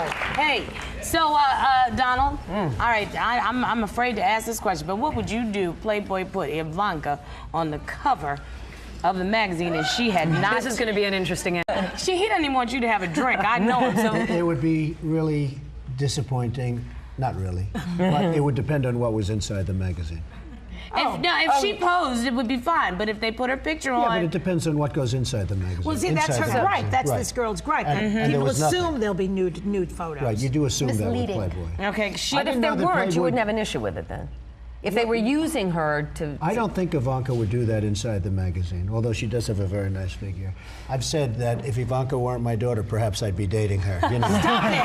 right. Hey, so Donald. All right, I'm afraid to ask this question, but what would you do? Playboy put Ivanka on the cover of the magazine, and she had not. This is going to be an interesting answer. He doesn't even want you to have a drink. I know him. So it would be really disappointing. Not really, but it would depend on what was inside the magazine. If she posed, it would be fine. But if they put her picture on, yeah, but it depends on what goes inside the magazine. Well, see, that's her gripe. That's this girl's gripe. And people assume there'll be nude photos. Right, you do assume that with Playboy. Okay, but if there weren't, you wouldn't have an issue with it then. If they were using her to... I don't think Ivanka would do that inside the magazine, although she does have a very nice figure. I've said that if Ivanka weren't my daughter, perhaps I'd be dating her. You know? Stop it!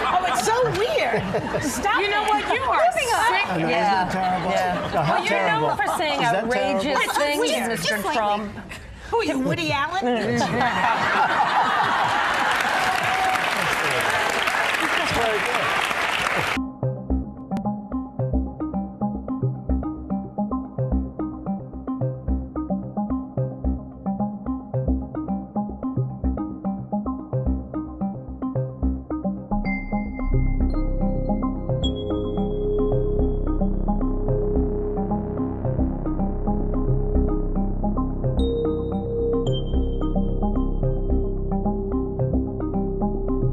Oh, it's so weird. Stop You know what? You are sick. I mean, isn't that terrible? Yeah. How Well, you're terrible. known for saying Is that outrageous terrible? things, Mr. Trump. Who are you, Woody Allen? That's very good.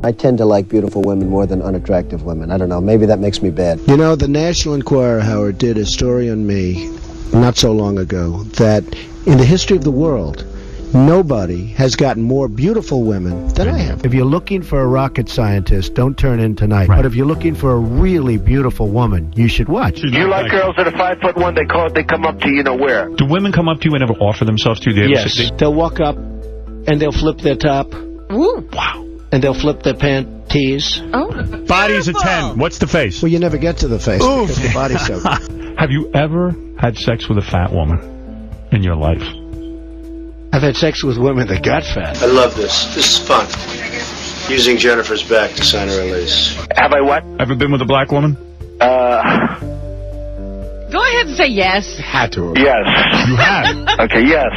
I tend to like beautiful women more than unattractive women. I don't know, maybe that makes me bad. You know, the National Enquirer, Howard, did a story on me not so long ago that in the history of the world, nobody has gotten more beautiful women than I have. If you're looking for a rocket scientist, don't turn in tonight. Right. But if you're looking for a really beautiful woman, you should watch. You like girls that are 5'1", they come up to you know where. Do women come up to you and ever offer themselves to you? Yes. They'll walk up and they'll flip their top. Ooh. Wow. And they'll flip their panties. Oh. Body's a 10. What's the face? Well, you never get to the face because the body's so good. Have you ever had sex with a fat woman in your life? I've had sex with women that got fat. I love this. This is fun. Using Jennifer's back to sign her release. Have I what? Ever been with a black woman? Go ahead and say yes. Had to. Yes. You have? Okay, yes.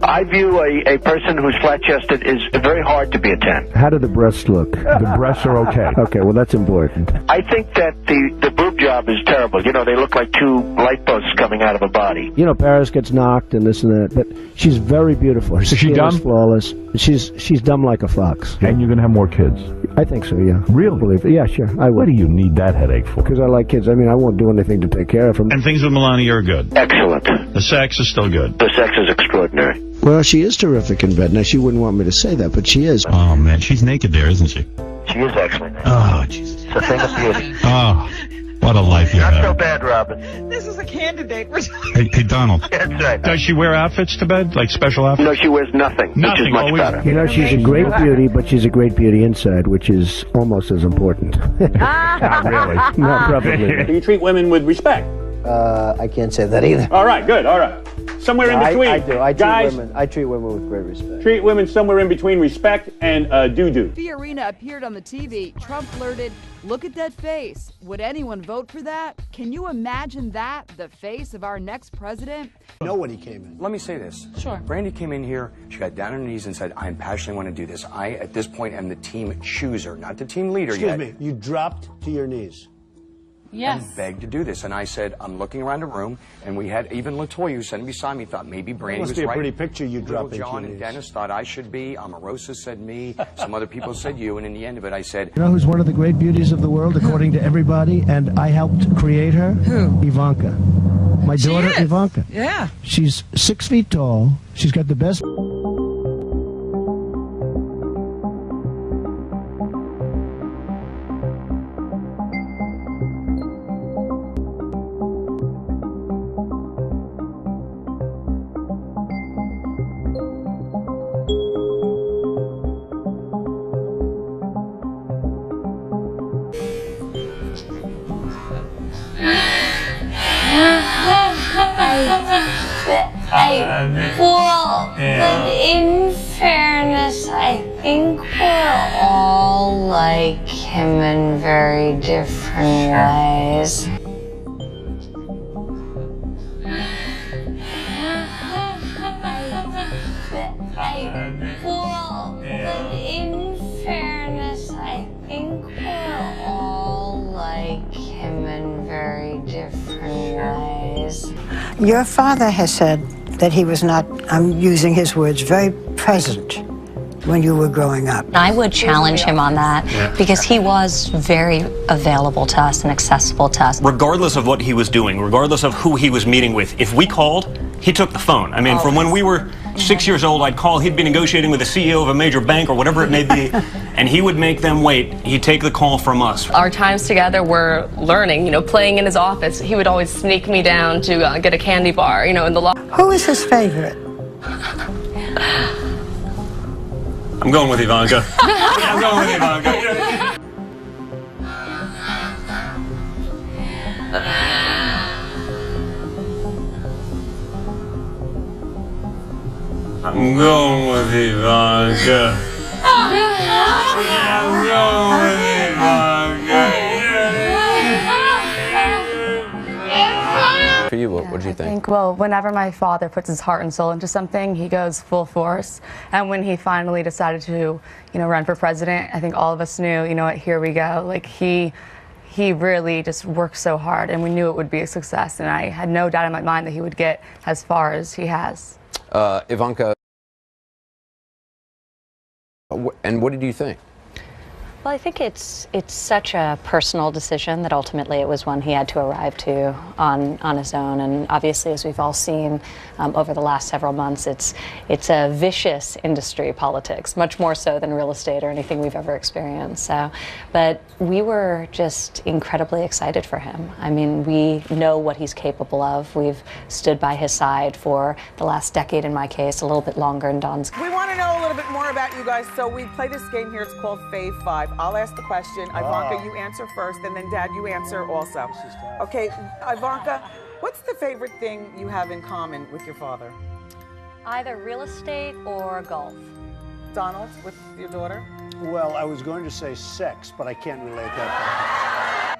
I view a person who's flat-chested is very hard to be a 10. How do the breasts look? The breasts are okay. Okay, well, that's important. I think that the boob job is terrible. You know, they look like two light posts coming out of a body. You know, Paris gets knocked and this and that, but she's very beautiful. Her she skin dumb? is flawless. She's dumb like a fox. And you're going to have more kids? I think so, yeah. Really? Believe it. Yeah, sure, I would. What do you need that headache for? Because I like kids. I mean, I won't do anything to take care of them. And things with Melania are good? Excellent. The sex is still good? The sex is extraordinary. Well, she is terrific in bed. Now, she wouldn't want me to say that, but she is. Oh, man, she's naked there, isn't she? She is actually naked. Oh, Jesus. It's a thing of beauty. Oh, what a life you Not have. so bad, Robin. This is a candidate. Hey, Donald. That's right. Does she wear outfits to bed? Like special outfits? No, she wears nothing. Which is Nothing, much always. better. You know, she's a great beauty, but she's a great beauty inside, which is almost as important. Not really. Not probably. Do you treat women with respect? I can't say that either. All right, good, all right. Somewhere in between. I do. Guys, I treat women with great respect. treat women somewhere in between respect and doo-doo. Fiorina appeared on the TV. Trump blurted, "Look at that face. Would anyone vote for that? Can you imagine that? The face of our next president?" Nobody came in. Let me say this. Sure. Brandy came in here, she got down on her knees and said, I passionately want to do this. I, at this point, am the team chooser, not the team leader yet. Excuse me, you dropped to your knees. Yes. And begged to do this. And I said, I'm looking around the room, and we had even LaToya, who sat beside me, thought maybe Brandy must was be a right. pretty picture you Little dropping to John your and knees. Dennis thought I should be. Omarosa said me. Some other people said you. And in the end of it, I said, You know who's one of the great beauties of the world, according to everybody, and I helped create her? Who? Ivanka. My daughter, Ivanka. Yeah. She's 6 feet tall. She's got the best... Well, but in fairness, I think we're all like him in very different ways. Well, but in fairness, I think we're Your father has said that he was not, I'm using his words, very present when you were growing up. I would challenge him on that because he was very available to us and accessible to us. Regardless of what he was doing, regardless of who he was meeting with, if we called, he took the phone. I mean, from when we were 6 years old, I'd call, he'd be negotiating with the CEO of a major bank or whatever it may be, and he would make them wait. He'd take the call from us. Our times together were learning, you know, playing in his office. He would always sneak me down to get a candy bar, you know, in the loft. Who is his favorite? I'm going with Ivanka. I'm going with Ivanka. I'm going with Ivanka. I'm going with Ivanka. For you, what did you think? Well, whenever my father puts his heart and soul into something, he goes full force. And when he finally decided to, you know, run for president, I think all of us knew, you know what, here we go. Like he really just worked so hard, and we knew it would be a success. And I had no doubt in my mind that he would get as far as he has. Ivanka, and what did you think? Well, I think it's such a personal decision that ultimately it was one he had to arrive to on his own. And obviously, as we've all seen over the last several months, it's a vicious industry, politics, much more so than real estate or anything we've ever experienced. So, but we were just incredibly excited for him. I mean, we know what he's capable of. We've stood by his side for the last decade, in my case, a little bit longer in Don's. We want to know a little bit more about you guys, so we play this game here. It's called Fave 5. I'll ask the question. Ivanka, you answer first, and then Dad, you answer also. Okay, Ivanka, what's the favorite thing you have in common with your father? Either real estate or golf. Donald, with your daughter? Well, I was going to say sex, but I can't relate that.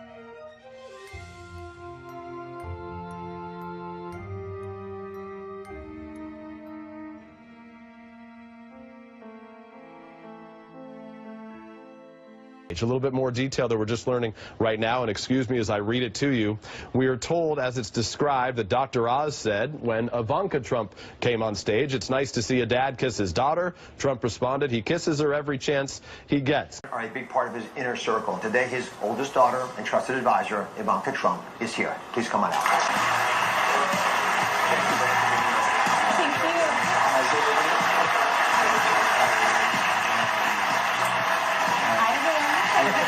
A little bit more detail that we're just learning right now, and excuse me as I read it to you. We are told, as it's described, that Dr. Oz said when Ivanka Trump came on stage, "It's nice to see a dad kiss his daughter." Trump responded, "He kisses her every chance he gets." Are a big part of his inner circle. Today, his oldest daughter and trusted advisor, Ivanka Trump, is here. Please come on out. Thank you.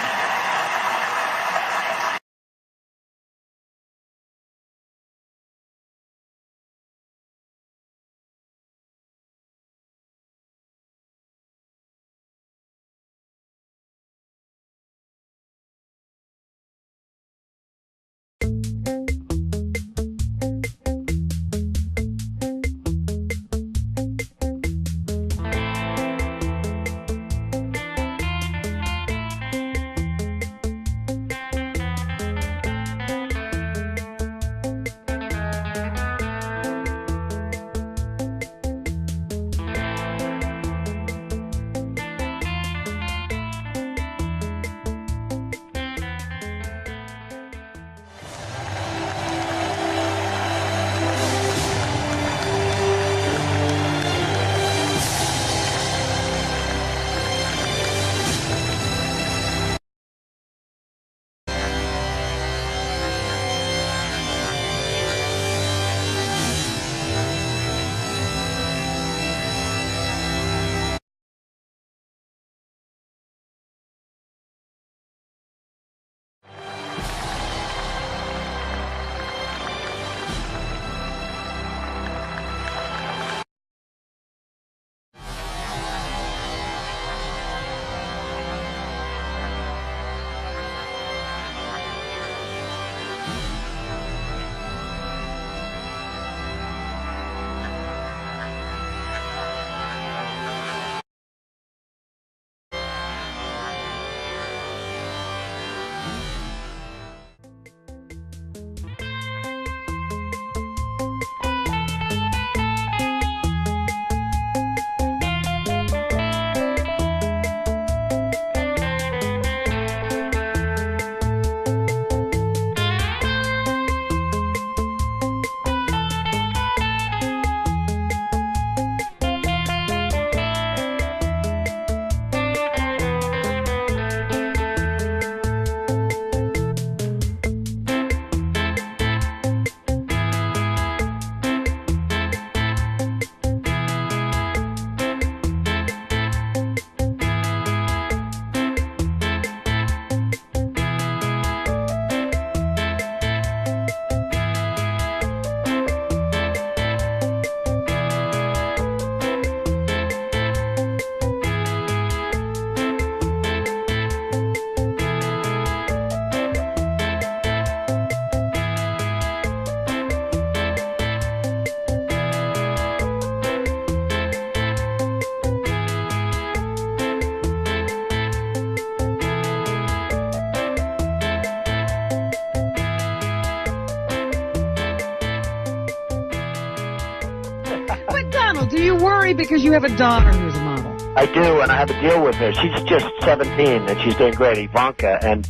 you worry because you have a daughter who's a model? I do, and I have a deal with her. She's just 17, and she's doing great, Ivanka, and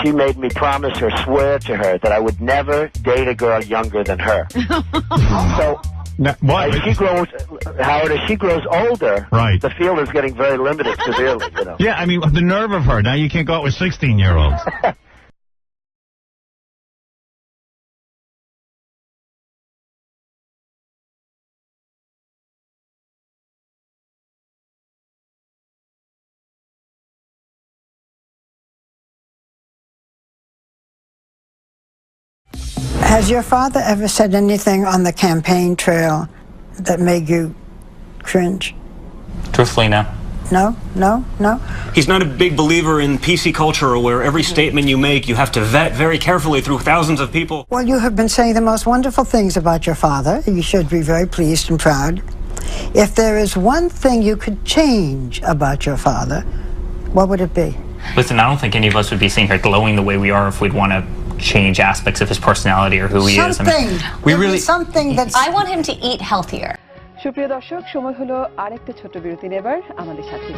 she made me promise her, swear to her, that I would never date a girl younger than her. So, what? As she grows, Howard, as she grows older, right, the field is getting very limited severely, you know. Yeah, I mean, the nerve of her. Now you can't go out with 16-year-olds. Has your father ever said anything on the campaign trail that made you cringe? Truthfully, no. No? No? No? He's not a big believer in PC culture where every statement you make you have to vet very carefully through thousands of people. Well, you have been saying the most wonderful things about your father. You should be very pleased and proud. If there is one thing you could change about your father, what would it be? Listen, I don't think any of us would be sitting here glowing the way we are if we'd want to change aspects of his personality or who he is. I mean, we really something that's I want him to eat healthier. সুপ্রিয় দর্শক, সময় হলো আরেকটা ছোট বিরতি নেবার। আমাদের সাথে